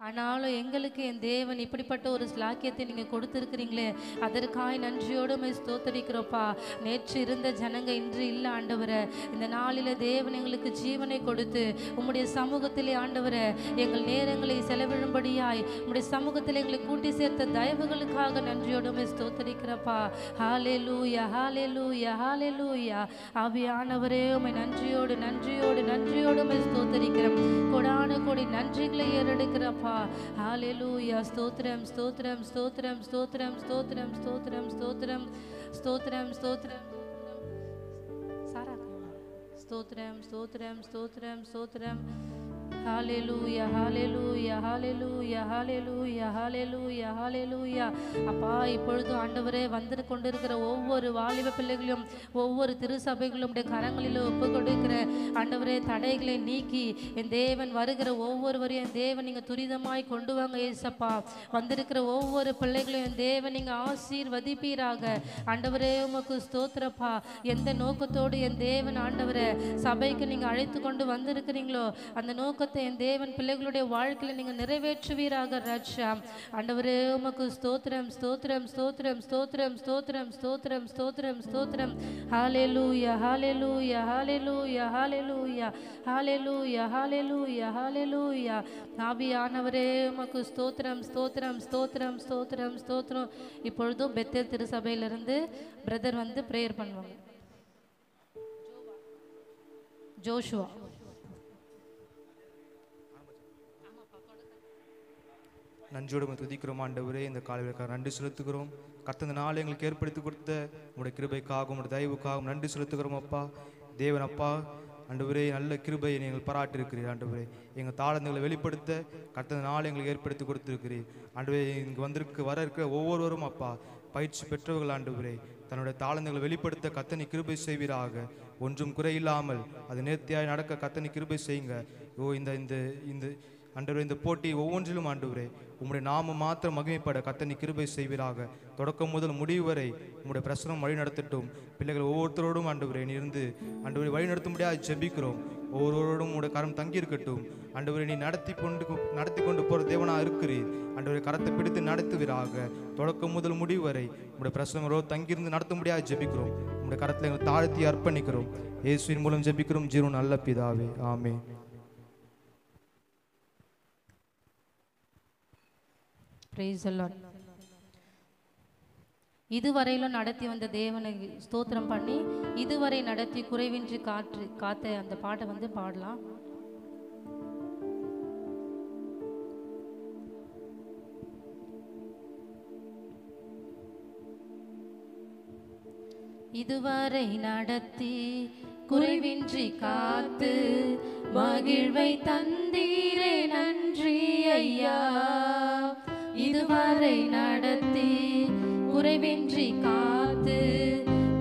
ஆனாலும் எங்களுக்கு என் தேவன் இப்படிப்பட்ட ஒரு ஸ்லாக்கியத்தை நீங்கள் கொடுத்துருக்கிறீங்களே, அதற்காய் நன்றியோடு ஸ்தோத்தரிக்கிறோப்பா. நேற்று இருந்த ஜனங்க இன்று இல்லை ஆண்டவரை. இந்த நாளில் தேவன் எங்களுக்கு ஜீவனை கொடுத்து உம்முடைய சமூகத்திலே ஆண்டவரை எங்கள் நேரங்களை செலவிடும்படியாய் உம்முடைய சமூகத்தில் எங்களை கூட்டி சேர்த்த தயவுகளுக்காக நன்றியோடு ஸ்தோத்தரிக்கிறப்பா. ஹல்லேலூயா, ஹல்லேலூயா, ஹல்லேலூயா. ஆவியானவரே, உம்மை நன்றியோடு நன்றியோடு நன்றியோடு ஸ்தோத்தரிக்கிறோம். கொடான கொடி நன்றிகளை ஏறெடுக்கிறப்பா. ஹல்லேலூயா. ஸ்தோத்திரம், ஸ்தோத்திரம், ஸ்தோத்திரம், ஸ்தோத்திரம், ஸ்தோத்திரம், ஸ்தோத்திரம், ஸ்தோத்திரம், ஸ்தோத்திரம், ஸ்தோத்திரம். சாரா ஸ்தோத்திரம், ஸ்தோத்திரம், ஸ்தோத்திரம், ஸ்தோத்திரம். ஹல்லேலூயா, ஹல்லேலூயா, ஹல்லேலூயா, ஹல்லேலூயா, ஹல்லேலூயா, ஹல்லேலூயா. அப்பா, இப்பொழுது ஆண்டவரே வந்து கொண்டிருக்கிற ஒவ்வொரு வாலிப பிள்ளைகளும் ஒவ்வொரு திருசபைகளும் கரங்களில் ஒப்பு கொடுக்கிற ஆண்டவரே தடைகளை நீக்கி என் தேவன் வருகிற ஒவ்வொருவரையும் என் தேவன் நீங்கள் துரிதமாய் கொண்டு வாங்க ஏசப்பா. வந்திருக்கிற ஒவ்வொரு பிள்ளைகளையும் என் தேவன் நீங்கள் ஆசீர்வதிப்பீராக. ஆண்டவரே உமக்கு ஸ்தோத்திரப்பா. எந்த நோக்கத்தோடு என் தேவன் ஆண்டவரை சபைக்கு நீங்கள் அழைத்து கொண்டு வந்திருக்கிறீங்களோ அந்த நோக்கத்தை என் தேவன் பிள்ளைகளுடைய வாழ்க்கையில் நீங்கள் நிறைவேற்றுவீராக ராஜா. ஆண்டவரே உமக்கு ஸ்தோத்திரம், ஸ்தோத்திரம், ஸ்தோத்திரம், ஸ்தோத்திரம், ஸ்தோத்திரம், ஸ்தோத்திரம், ஸ்தோத்திரம், ஸ்தோத்திரம். ஹல்லேலூயா, ஹல்லேலூயா, ஹல்லேலூயா, ஹல்லேலூயா, ஹல்லேலூயா, ஹல்லேலூயா, ஹல்லேலூயா. ஆவியானவரே உமக்கு ஸ்தோத்திரம், ஸ்தோத்திரம், ஸ்தோத்திரம், ஸ்தோத்திரம், ஸ்தோத்திரம். இப்பொழுதும் பெத்தேல் திருசபையிலிருந்து பிரதர் வந்து பிரேயர் பண்ணுவாங்க. ஜோஷுவா. நன்றியோடு துதிக்கிறோம் ஆண்டவரே. இந்த காலையில் நன்றி செலுத்துகிறோம். கர்த்தர் நாள் எங்களுக்கு ஏற்படுத்தி கொடுத்த உங்களுடைய கிருபைக்காகவும் உங்களுடைய தயவுக்காகவும் நன்றி செலுத்துகிறோம் அப்பா. தேவன் அப்பா ஆண்டவரே, நல்ல கிருபையை நீங்கள் பாராட்டியிருக்கிறீர் ஆண்டவரே. எங்கள் தாளந்துகளை வெளிப்படுத்த கர்த்தர் நாள் எங்களுக்கு ஏற்படுத்தி கொடுத்துருக்கிறீர் ஆண்டவரே. இங்கே வர இருக்கிற ஒவ்வொருவரும் அப்பா பயிற்சி பெற்றவர்கள் ஆண்டவரே, தன்னுடைய தாளந்துகளை வெளிப்படுத்த கர்த்தனை கிருபை செய்வீராக. ஒன்றும் குறையில்லாமல் அது நேர்த்தியாய் நடக்க கர்த்தனை கிருபை செய்யுங்க. இந்த ஆண்டவரே, இந்த போட்டி ஒவ்வொன்றிலும் ஆண்டவரே உம்முடைய நாம மாத்திரம் மகிமைப்பட கர்த்தனை கிருபை செய்வீராக. தொடக்கம் முதல் முடிவு வரை உம்முடைய பிரசனம் வழி நடத்தட்டும். பிள்ளைகள் ஒவ்வொருத்தரோடும் ஆண்டவரே நீ இருந்து ஆண்டவரை வழி நடத்த முடியாது ஜெபிக்கிறோம். ஒவ்வொருவரோடும் உங்களுடைய கரம் தங்கி இருக்கட்டும் ஆண்டவரை. நீ நடத்தி கொண்டு போகிற தேவனாக இருக்கிறீர் ஆண்டவரை. கரத்தை பிடித்து நடத்துவீராக. தொடக்கம் முதல் முடிவு வரை உங்களுடைய பிரசனங்களோ தங்கியிருந்து நடத்த முடியாது ஜெபிக்கிறோம். உங்களுடைய கரத்தில் எங்களை தாழ்த்தி அர்ப்பணிக்கிறோம். இயேசுவின் மூலம் ஜெபிக்கிறோம் ஜீவன் நல்ல பிதாவே, ஆமென். இதுவரையிலும் நடத்தி வந்த தேவனை ஸ்தோத்திரம் பண்ணி இதுவரை நடத்தி குறைவின்றி காத்த அந்த பாட்டை வந்து பாடலாம். இதுவரை நடத்தி குறைவின்றி காத்து மகிழ்வை தந்தீரே நன்றி ஐயா. இதுவரை நடத்தி குறைவின்றி காத்து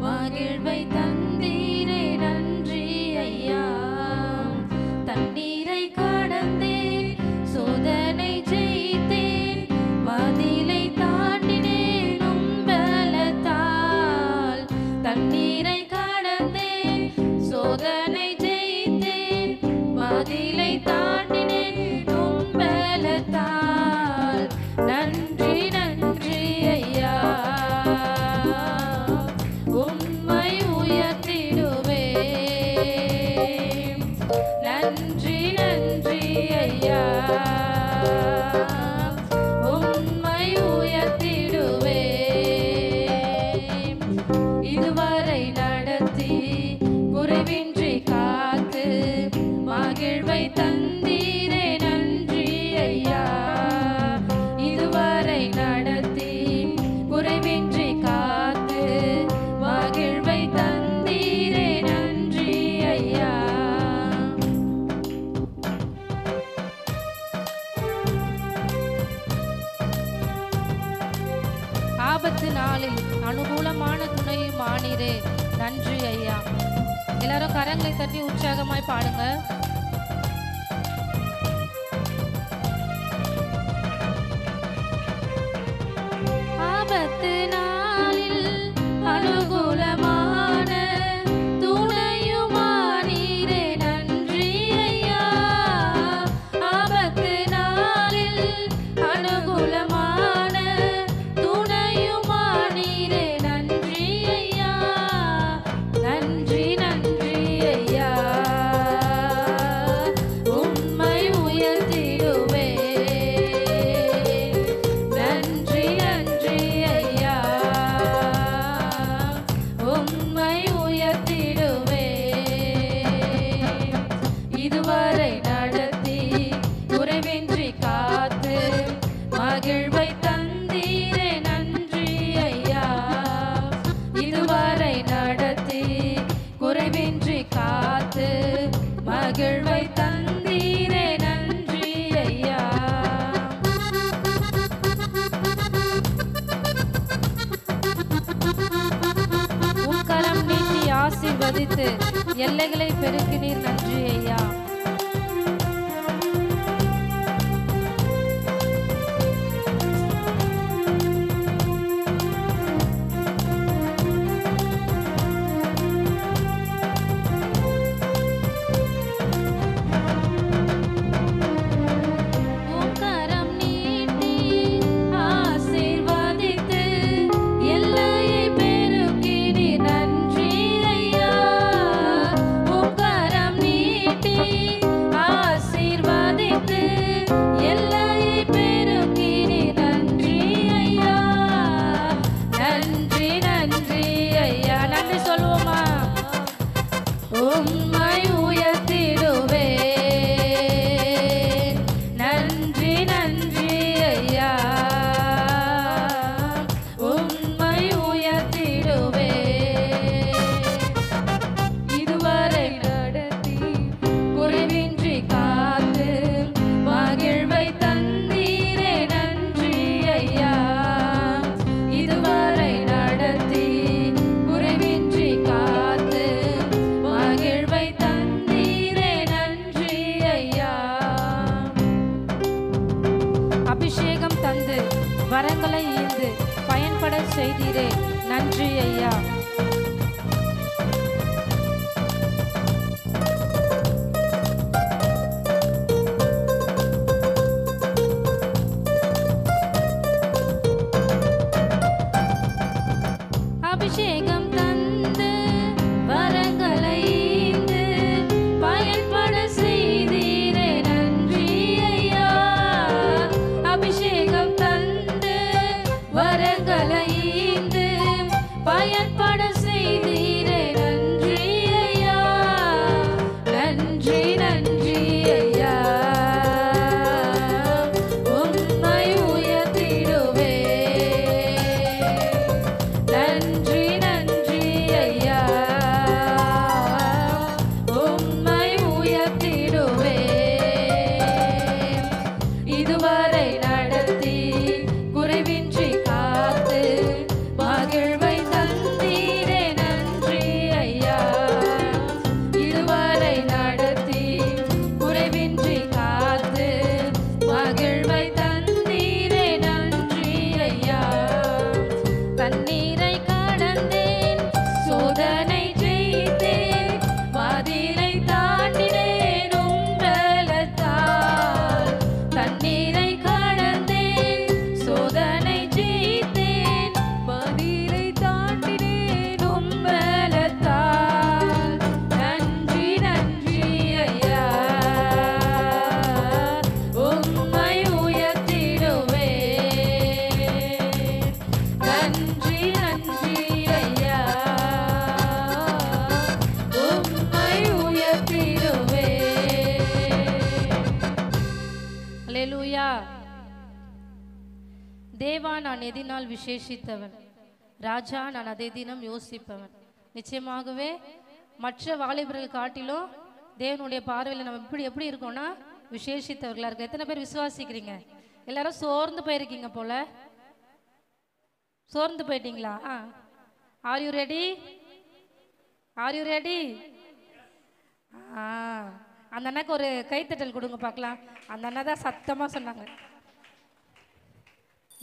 மகிழ்வை தந்தீரே நன்றி ஐயா. தண்ணீரை கடந்தேன், சோதனை ஜெயித்தேன், மதிலை தாண்டினேன் உம்பலத்தால். தண்ணீரை கடந்தேன், சோதனை ஜெயித்தேன், மதிலை தாண்டினேன் உம்பலத்தால். நன்றி நன்றி ஐயா, உம்மை உயர்த்திடுவேன். நன்றி நன்றி ஐயா, உம்மை உயர்த்திடுவேன். இதுவரை நடத்தி குறைவின்றி காத்து மகிழ்வை தந்தீரே நன்றி ஐயா. இதுவரை நடத்தி குறைவின்றி காத்து மகிழ்வை தந்தீரே நன்றி ஐயா. ஆபத்து நாளில் அனுகூலமான துணையும் ஆனீரே நன்றி ஐயா. எல்லாரும் கரங்களை தட்டி உற்சாகமாய் பாடுங்க. ஆபத்து நாளில் அனுகூலமான துணையுமானீரே நன்றி ஐயா. ஆபத்து நாளில் ஆசீர்வதித்து எல்லைகளை பெருக்கினீர். நன்றி ஐயா. அபிஷேகம் தந்து வரங்களை ஈந்து பயன்பட செய்தீரே. நன்றி ஐயா. அபிஷேகம் தந்து வரங்களை ஈந்து பயன்பட செய்தீரே. நன்றி ஐயா. அபிஷேகம் தந்து வரங்களை ஈந்து பயன்பட செய்தீரே. நன்றி ஐயா. நன்றி நன்றி ஐயா. உம்மை உயர்த்திடுவே. நன்றி நன்றி ஐயா. உம்மை உயர்த்திடுவே. இதுவரை நடத்தி குறைவின்றி காத்து மகிழ்வை தந்தீரே. நன்றி ஐயா. இதுவரை நடத்தி குறைவின்றி காத்து மகிழ்வை தந்தீரே. நன்றி ஐயா. தண்ணீரை கடந்தேன், சோதனை ஜெயித்தேன், மதிலை தாண்டினேன் உம்பலத்தால். தண்ணீரை கடந்தேன், சோதனை ஜெயித்தேன், மதிலை தாண்டினேன் உம்பலத்தால். நன்றி நன்றி ஐயா. உம்மை உயர்த்திடுவே. நன்றி நன்றி ஐயா. உம்மை உயர்த்திடுவே. அல்லேலூயா. தேவா, நான் எதினால் விசேஷித்தவன், ராஜா நான் அதை தினம் யோசிப்பவன். நிச்சயமாகவே மற்ற வாலிபர்கள் காட்டிலும் தேவனுடைய பார்வையில் நம்ம எப்படி இருக்கோம்னா விசேஷித்தவர்களா இருக்கு. எத்தனை பேர் விசுவாசிக்கிறீங்க? எல்லாரும் சோர்ந்து போயிருக்கீங்க போல. சோர்ந்து போயிட்டீங்களா? Are you ready? Are you ready? அந்த அண்ணாக்கு ஒரு கைத்தட்டல் கொடுங்க பார்க்கலாம். அந்த அண்ணா தான் சத்தமாக சொன்னாங்க.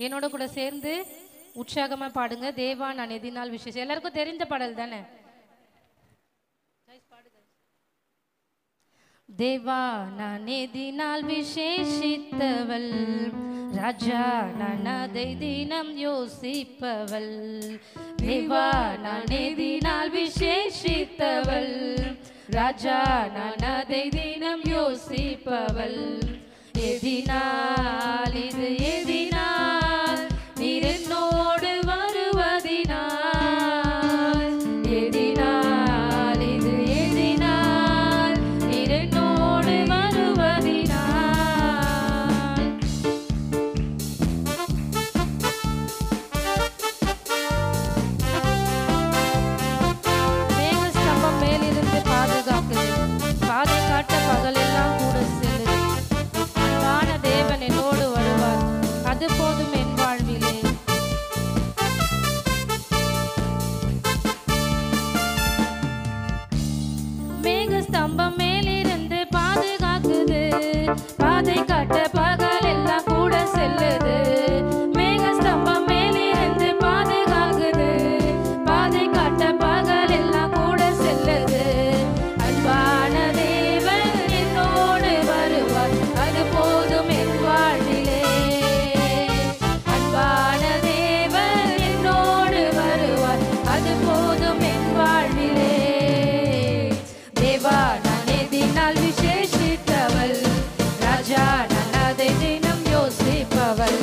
என்னோட கூட சேர்ந்து உற்சாகமாக பாடுங்க. தேவா நான் எதினால் விசேஷம். எல்லாருக்கும் தெரிஞ்ச பாடல் தானே? தேவா நான் எதினால் விசேஷித்தவள், ராஜா நான் அதை தினம் யோசிப்பவள். தேவா நான் எதினால் விசேஷித்தவள், ராஜா நான் அதை தினம் யோசிப்பவள். எதினால் இது எதினால் நீர் என்னோடு வருவதினால். எதினால் இது எதினால் நீர் என்னோடு வருவதினால். மேக ஸ்தம்பம் மேலிருந்து பாதுகாக்குது, பாதை காட்ட பகலெல்லாம் கூட செல்லுது. அன்பான தேவன் என்னோடு வருவார், அது போதும் என் வாழ்விலே. யோசிப்பவள்.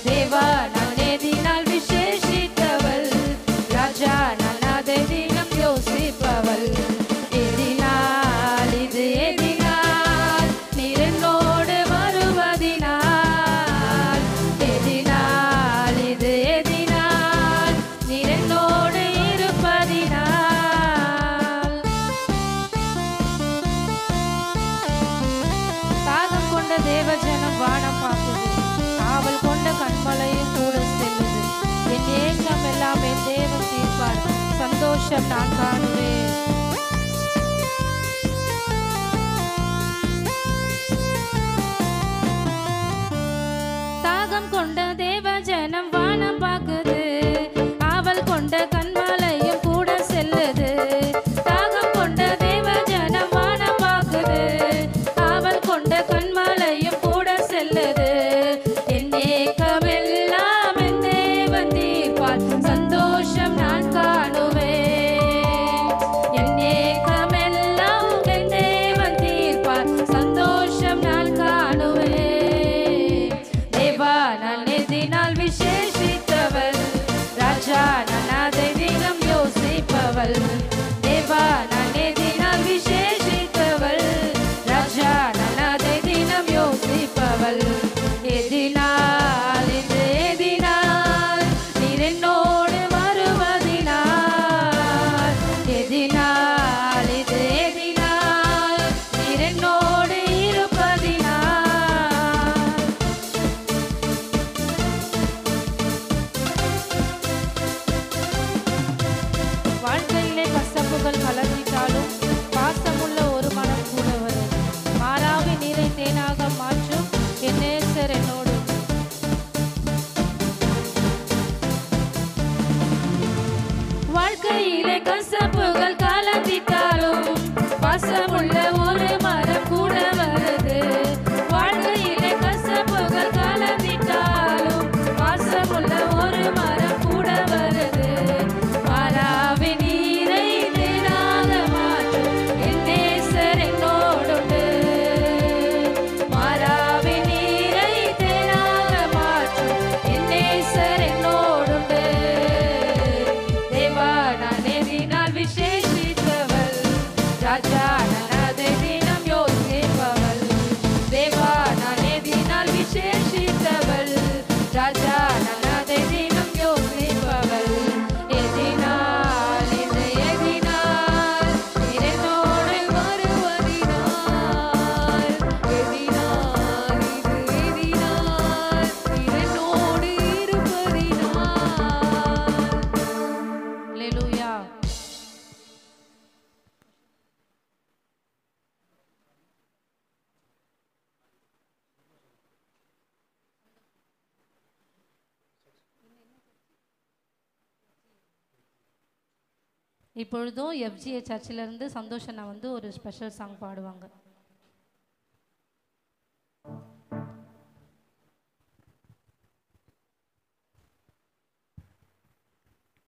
தேவா நான் எதினால் விசேஷித்தவள். ராஜா நான் அதை தினம் யோசிப்பவள். எதினால் இது எதினால் நீர் என்னோடு வருவதினால். எதினால் இது எதினால் நீர் என்னோடு இருப்பதினால். தாகம் கொண்ட தேவஜனம் வானம் பார்க்குது. காவல் கொண்ட கண்மலையும் கூட செல்லுது. என் ஏக்கம் எல்லாம் என் தேவன் தீர்ப்பார். சந்தோஷம் நான் காணுவேன். தாகம் கொண்ட தேவஜனம் வானம் பார்க்குது. ஆவல் கொண்ட கண்மலையும் கூட செல்லுது. தாகம் கொண்ட தேவஜனம் வானம் பார்க்குது. ஆவல் கொண்ட கண்மலையும் கூட செல்லுது. என் ஏக்கமெல்லாம் என் தேவன் தீர்ப்பார். சந்தோஷம் நான் காணுவேன். என் ஏக்கமெல்லாம் என் தேவன் தீர்ப்பார். சந்தோஷம் நான் காணுவேன். தேவா நான் எதினால் விசேஷித்தவள். ராஜா நான் அதை தினம் யோசிப்பவள். தேவா நான் எதினால் விசேஷித்தவள். ராஜா நான் அதை தினம் யோசிப்பவள். எதினால் இது எதினால் நீர் என்னோடு வருவதினால். எதினால் இது எதினால் நீர் என்னோடு இருப்பதினால். வாழ்க்கையிலே கசப்புகள் கலந்திட்டாலும் பாசமுள்ள ஒரு மனம் கூட வரும். மாறாவி நீரை தேனாக மாற்றும் என் நேசர் என்னோடு. வாழ்க்கையிலே கசப்புகள் கலந்திட்டாலும் பாசமுள்ள ஒரு மரம் கூட வருது. வாழ்க்கையிலே கசப்புகள் கலந்திட்டாலும் பாசமுள்ள ஒரு மரம் கூட வருது. மாறாவி நீரை தேனாக மாற்றும் என் நேசர் என்னோடுண்டு. மாறாவி நீரை தேனாக மாற்றும் என் நேசர் என்னோடுண்டு. தேவா நான் எதினால் விசேஷித்தவள். ராஜா நான் அதை தினம் யோசிப்பவள். தேவா நான் எதினால் விசேஷித்தவள். ராஜா நான் அதை தினம் யோசிப்பவள். எதினால் இது எதினால் நீர் என்னோடு வருவதினால். எதினால் இது எதினால் நீர் என்னோடு இருப்பதினால். அல்லேலூயா. இப்பொழுதும் எஃப்ஜிஏ சர்ச்சிலிருந்து சந்தோஷனா வந்து ஒரு ஸ்பெஷல் சாங் பாடுவாங்க.